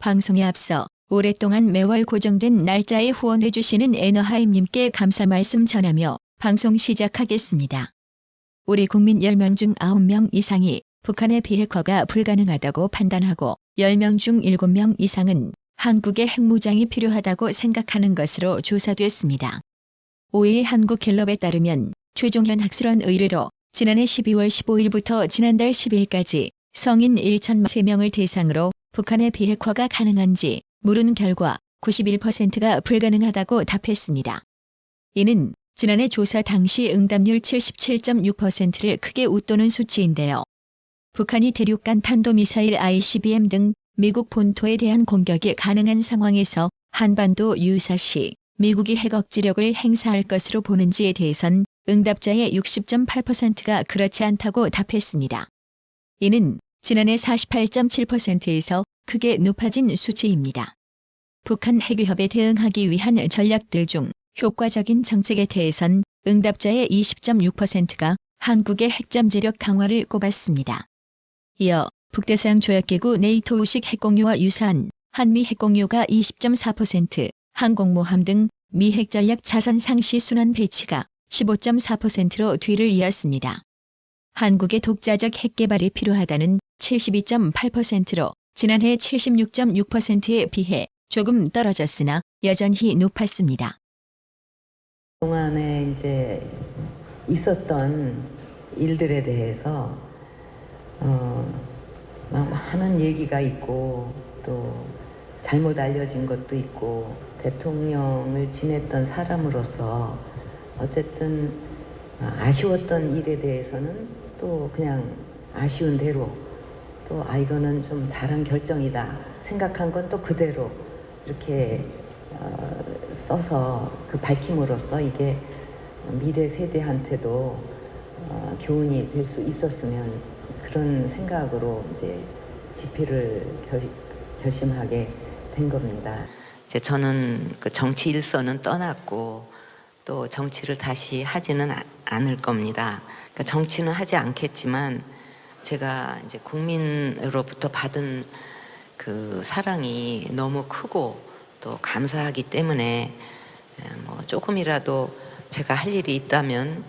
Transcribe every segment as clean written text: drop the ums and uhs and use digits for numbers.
방송에 앞서 오랫동안 매월 고정된 날짜에 후원해주시는 에너하임님께 감사 말씀 전하며 방송 시작하겠습니다. 우리 국민 10명 중 9명 이상이 북한의 비핵화가 불가능하다고 판단하고 10명 중 7명 이상은 한국의 핵무장이 필요하다고 생각하는 것으로 조사됐습니다. 5일 한국갤럽에 따르면 최종현 학술원 의뢰로 지난해 12월 15일부터 지난달 10일까지 성인 1,003명을 대상으로 북한의 비핵화가 가능한지 물은 결과 91%가 불가능하다고 답했습니다. 이는 지난해 조사 당시 응답률 77.6%를 크게 웃도는 수치인데요. 북한이 대륙간 탄도미사일 ICBM 등 미국 본토에 대한 공격이 가능한 상황에서 한반도 유사시 미국이 핵억지력을 행사할 것으로 보는지에 대해선 응답자의 60.8%가 그렇지 않다고 답했습니다. 이는 지난해 48.7%에서 크게 높아진 수치입니다. 북한 핵위협에 대응하기 위한 전략들 중 효과적인 정책에 대해선 응답자의 20.6%가 한국의 핵잠재력 강화를 꼽았습니다. 이어 북대서양 조약기구 네이토 우식 핵공유와 유사한 한미 핵공유가 20.4%, 항공모함 등 미 핵전략 자산 상시 순환 배치가 15.4%로 뒤를 이었습니다. 한국의 독자적 핵개발이 필요하다는 72.8%로 지난해 76.6%에 비해 조금 떨어졌으나 여전히 높았습니다. 동안에 이제 있었던 일들에 대해서 막 많은 얘기가 있고 또 잘못 알려진 것도 있고 대통령을 지냈던 사람으로서 어쨌든 아쉬웠던 일에 대해서는 또 그냥 아쉬운 대로 또 이거는 좀 잘한 결정이다 생각한 건 또 그대로 이렇게 써서 그 밝힘으로써 이게 미래 세대한테도 교훈이 될 수 있었으면 그런 생각으로 이제 집필을 결심하게 된 겁니다. 이제 저는 그 정치 일선은 떠났고 또 정치를 다시 하지는 않을 겁니다. 그러니까 정치는 하지 않겠지만 제가 이제 국민으로부터 받은 그 사랑이 너무 크고 또 감사하기 때문에 뭐 조금이라도 제가 할 일이 있다면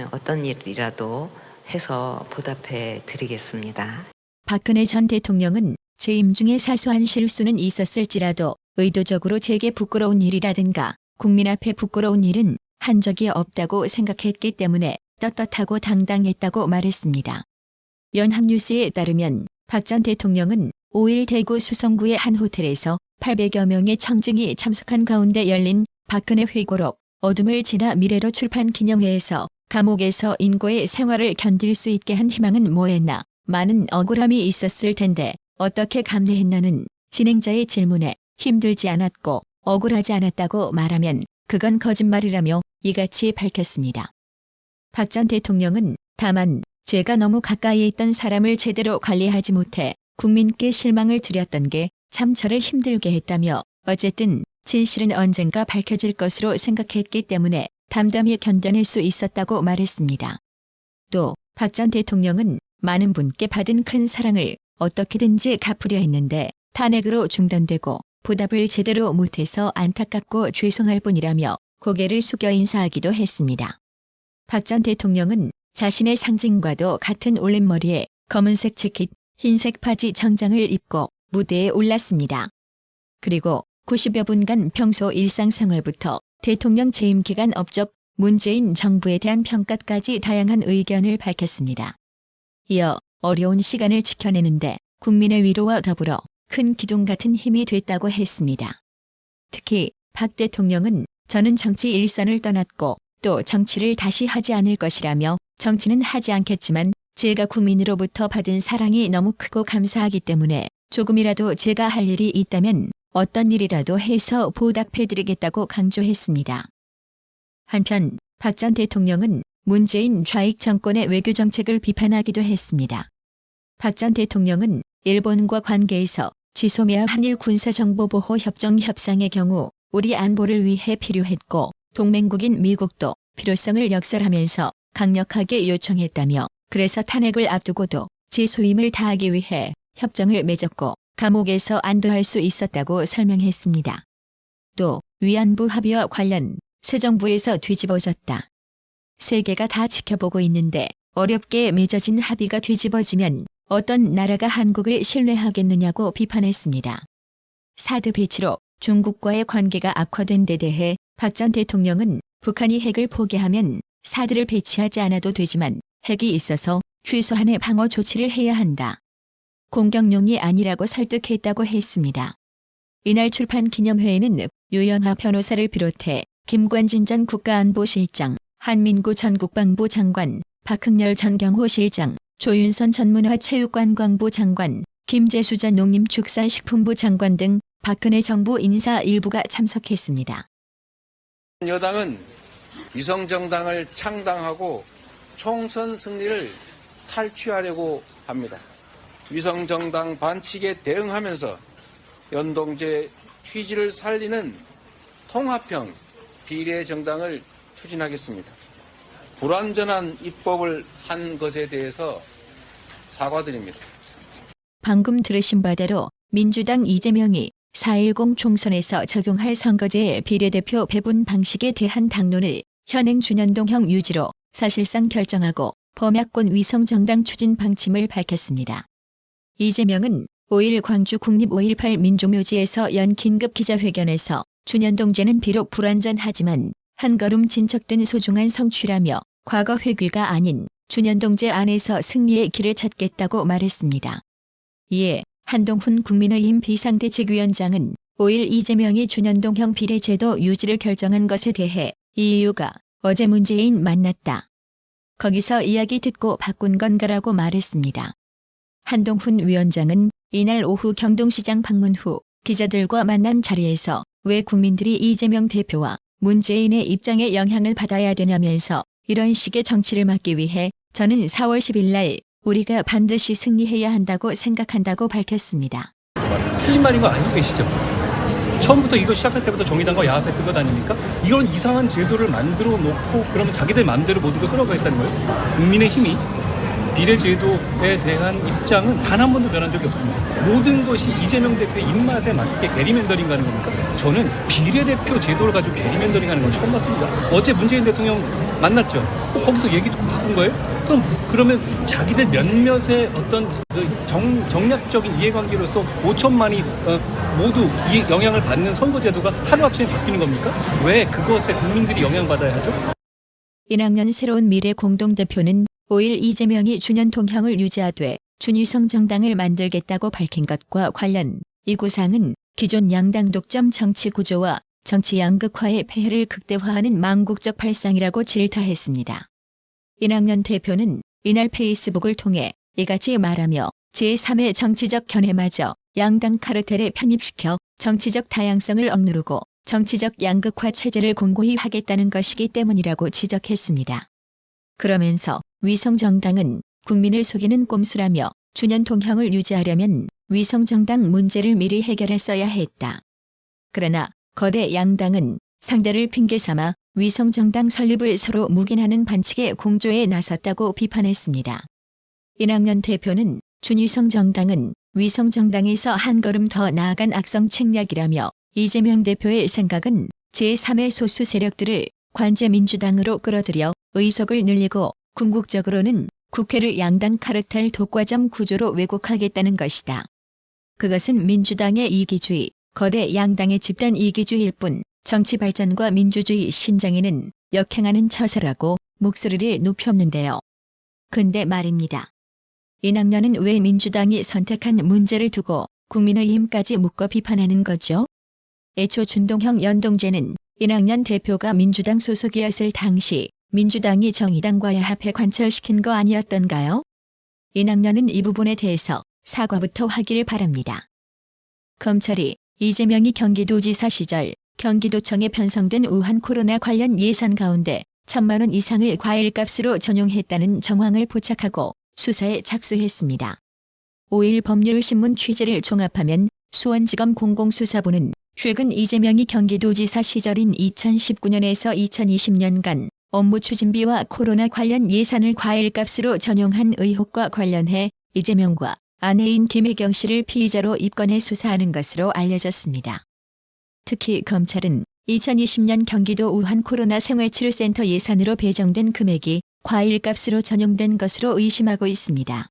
어떤 일이라도 해서 보답해 드리겠습니다. 박근혜 전 대통령은 재임 중에 사소한 실수는 있었을지라도 의도적으로 제게 부끄러운 일이라든가 국민 앞에 부끄러운 일은 한 적이 없다고 생각했기 때문에 떳떳하고 당당했다고 말했습니다. 연합뉴스에 따르면 박 전 대통령은 5일 대구 수성구의 한 호텔에서 800여 명의 청중이 참석한 가운데 열린 박근혜 회고록 어둠을 지나 미래로 출판 기념회에서 감옥에서 인고의 생활을 견딜 수 있게 한 희망은 뭐였나, 많은 억울함이 있었을 텐데 어떻게 감내했나는 진행자의 질문에 힘들지 않았고 억울하지 않았다고 말하면 그건 거짓말이라며 이같이 밝혔습니다. 박 전 대통령은 다만 제가 너무 가까이 있던 사람을 제대로 관리하지 못해 국민께 실망을 드렸던 게 참 저를 힘들게 했다며 어쨌든 진실은 언젠가 밝혀질 것으로 생각했기 때문에 담담히 견뎌낼 수 있었다고 말했습니다. 또 박 전 대통령은 많은 분께 받은 큰 사랑을 어떻게든지 갚으려 했는데 탄핵으로 중단되고 보답을 제대로 못해서 안타깝고 죄송할 뿐이라며 고개를 숙여 인사하기도 했습니다. 박 전 대통령은 자신의 상징과도 같은 올림머리에 검은색 재킷, 흰색 바지 정장을 입고 무대에 올랐습니다. 그리고 90여 분간 평소 일상생활부터 대통령 재임 기간 업적, 문재인 정부에 대한 평가까지 다양한 의견을 밝혔습니다. 이어 어려운 시간을 지켜내는데 국민의 위로와 더불어 큰 기둥 같은 힘이 됐다고 했습니다. 특히 박 대통령은 저는 정치 일선을 떠났고 또 정치를 다시 하지 않을 것이라며 정치는 하지 않겠지만 제가 국민으로부터 받은 사랑이 너무 크고 감사하기 때문에 조금이라도 제가 할 일이 있다면 어떤 일이라도 해서 보답해드리겠다고 강조했습니다. 한편 박 전 대통령은 문재인 좌익 정권의 외교 정책을 비판하기도 했습니다. 박 전 대통령은 일본과 관계에서 지소미아 한일 군사정보보호 협정 협상의 경우 우리 안보를 위해 필요했고 동맹국인 미국도 필요성을 역설하면서 강력하게 요청했다며 그래서 탄핵을 앞두고도 제 소임을 다하기 위해 협정을 맺었고 감옥에서 안도할 수 있었다고 설명했습니다. 또 위안부 합의와 관련 새 정부에서 뒤집어졌다. 세계가 다 지켜보고 있는데 어렵게 맺어진 합의가 뒤집어지면 어떤 나라가 한국을 신뢰하겠느냐고 비판했습니다. 사드 배치로 중국과의 관계가 악화된 데 대해 박 전 대통령은 북한이 핵을 포기하면 사드를 배치하지 않아도 되지만 핵이 있어서 최소한의 방어 조치를 해야 한다. 공격용이 아니라고 설득했다고 했습니다. 이날 출판 기념회에는 유영하 변호사를 비롯해 김관진 전 국가안보실장, 한민구 전 국방부 장관, 박흥렬 전 경호실장, 조윤선 전문화체육관광부 장관, 김재수 전 농림축산식품부 장관 등 박근혜 정부 인사 일부가 참석했습니다. 여당은 위성정당을 창당하고 총선 승리를 탈취하려고 합니다. 위성정당 반칙에 대응하면서 연동제 취지를 살리는 통합형 비례정당을 추진하겠습니다. 불완전한 입법을 한 것에 대해서 사과드립니다. 방금 들으신 바대로 민주당 이재명이 4.10 총선에서 적용할 선거제의 비례대표 배분 방식에 대한 당론을 현행 준연동형 유지로 사실상 결정하고 범야권 위성정당 추진 방침을 밝혔습니다. 이재명은 5일 광주 국립 5.18 민족묘지에서 연 긴급 기자회견에서 준연동제는 비록 불완전하지만 한 걸음 진척된 소중한 성취라며 과거 회귀가 아닌 준연동제 안에서 승리의 길을 찾겠다고 말했습니다. 이에 한동훈 국민의힘 비상대책위원장은 5일 이재명이 준연동형 비례제도 유지를 결정한 것에 대해 이 이유가 어제 문재인 만났다. 거기서 이야기 듣고 바꾼 건가라고 말했습니다. 한동훈 위원장은 이날 오후 경동시장 방문 후 기자들과 만난 자리에서 왜 국민들이 이재명 대표와 문재인의 입장에 영향을 받아야 되냐면서 이런 식의 정치를 막기 위해 저는 4월 10일 날 우리가 반드시 승리해야 한다고 생각한다고 밝혔습니다. 틀린 말인 거 알고 계시죠? 처음부터 이거 시작할 때부터 정의당과 야합했던 것 아닙니까? 이런 이상한 제도를 만들어 놓고 그러면 자기들 마음대로 모두가 끌어가겠다는 거예요? 국민의 힘이 비례제도에 대한 입장은 단 한 번도 변한 적이 없습니다. 모든 것이 이재명 대표의 입맛에 맞게 게리맨더링 가는 겁니까? 저는 비례대표 제도를 가지고 게리맨더링 하는 건 처음 봤습니다. 어제 문재인 대통령 만났죠? 거기서 얘기 좀 바꾼 거예요? 그러면 자기들 몇몇의 어떤 정략적인 이해관계로서 5천만이 모두 이 영향을 받는 선거제도가 하루아침에 바뀌는 겁니까? 왜 그것에 국민들이 영향받아야 하죠? 1학년 새로운 미래 공동대표는 5일 이재명이 준연동형을 유지하되 준위성 정당을 만들겠다고 밝힌 것과 관련 이 구상은 기존 양당 독점 정치 구조와 정치 양극화의 폐해를 극대화하는 망국적 발상이라고 질타했습니다. 1학년 대표는 이날 페이스북을 통해 이같이 말하며 제3의 정치적 견해마저 양당 카르텔에 편입시켜 정치적 다양성을 억누르고 정치적 양극화 체제를 공고히 하겠다는 것이기 때문이라고 지적했습니다. 그러면서 위성정당은 국민을 속이는 꼼수라며 준연동형을 유지하려면 위성정당 문제를 미리 해결했어야 했다. 그러나 거대 양당은 상대를 핑계삼아 위성정당 설립을 서로 묵인하는 반칙의 공조에 나섰다고 비판했습니다. 1학년 대표는 준위성정당은 위성정당에서 한 걸음 더 나아간 악성 책략이라며 이재명 대표의 생각은 제3의 소수 세력들을 관제민주당으로 끌어들여 의석을 늘리고 궁극적으로는 국회를 양당 카르텔 독과점 구조로 왜곡하겠다는 것이다. 그것은 민주당의 이기주의, 거대 양당의 집단 이기주의일 뿐 정치 발전과 민주주의 신장에는 역행하는 처사라고 목소리를 높였는데요. 근데 말입니다. 이낙연은 왜 민주당이 선택한 문제를 두고 국민의힘까지 묶어 비판하는 거죠? 애초 준동형 연동제는 이낙연 대표가 민주당 소속이었을 당시 민주당이 정의당과 야합해 관철시킨 거 아니었던가요? 이낙연은 이 부분에 대해서 사과부터 하기를 바랍니다. 검찰이 이재명이 경기도지사 시절 경기도청에 편성된 우한 코로나 관련 예산 가운데 1,000만 원 이상을 과일값으로 전용했다는 정황을 포착하고 수사에 착수했습니다. 5일 법률신문 취재를 종합하면 수원지검 공공수사부는 최근 이재명이 경기도지사 시절인 2019년에서 2020년간 업무 추진비와 코로나 관련 예산을 과일값으로 전용한 의혹과 관련해 이재명과 아내인 김혜경 씨를 피의자로 입건해 수사하는 것으로 알려졌습니다. 특히 검찰은 2020년 경기도 우한 코로나 생활치료센터 예산으로 배정된 금액이 과일값으로 전용된 것으로 의심하고 있습니다.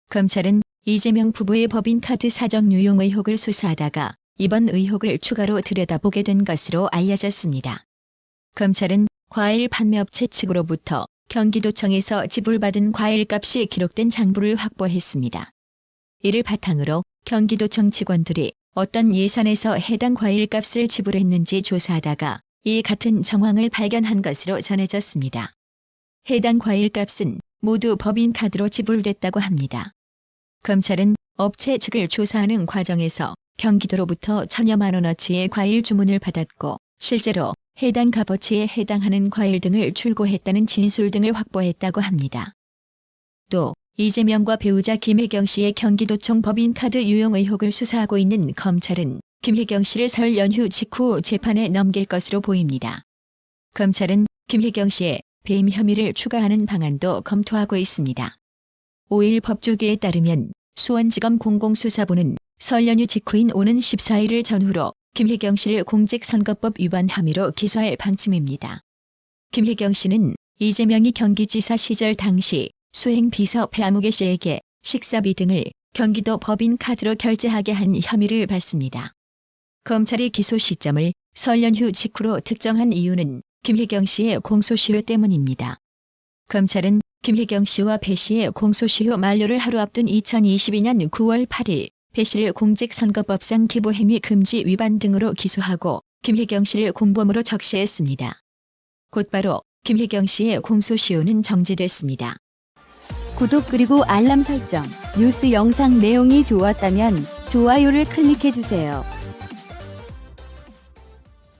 검찰은 이재명 부부의 법인카드 사정 유용 의혹을 수사하다가 이번 의혹을 추가로 들여다보게 된 것으로 알려졌습니다. 검찰은 과일 판매업체 측으로부터 경기도청에서 지불받은 과일값이 기록된 장부를 확보했습니다. 이를 바탕으로 경기도청 직원들이 어떤 예산에서 해당 과일값을 지불했는지 조사하다가 이 같은 정황을 발견한 것으로 전해졌습니다. 해당 과일값은 모두 법인카드로 지불됐다고 합니다. 검찰은 업체 측을 조사하는 과정에서 경기도로부터 천여만 원어치의 과일 주문을 받았고 실제로 해당 값어치에 해당하는 과일 등을 출고했다는 진술 등을 확보했다고 합니다. 또 이재명과 배우자 김혜경 씨의 경기도청 법인카드 유용 의혹을 수사하고 있는 검찰은 김혜경 씨를 설 연휴 직후 재판에 넘길 것으로 보입니다. 검찰은 김혜경 씨의 배임 혐의를 추가하는 방안도 검토하고 있습니다. 5일 법조계에 따르면 수원지검 공공수사부는 설 연휴 직후인 오는 14일을 전후로 김혜경 씨를 공직선거법 위반 혐의로 기소할 방침입니다. 김혜경 씨는 이재명이 경기지사 시절 당시 수행비서 배아무개 씨에게 식사비 등을 경기도 법인카드로 결제하게 한 혐의를 받습니다. 검찰이 기소 시점을 설 연휴 직후로 특정한 이유는 김혜경 씨의 공소시효 때문입니다. 검찰은 김혜경 씨와 배 씨의 공소시효 만료를 하루 앞둔 2022년 9월 8일 배 씨를 공직선거법상 기부행위 금지 위반 등으로 기소하고 김혜경 씨를 공범으로 적시했습니다. 곧바로 김혜경 씨의 공소시효는 정지됐습니다. 구독 그리고 알람 설정, 뉴스 영상 내용이 좋았다면 좋아요를 클릭해주세요.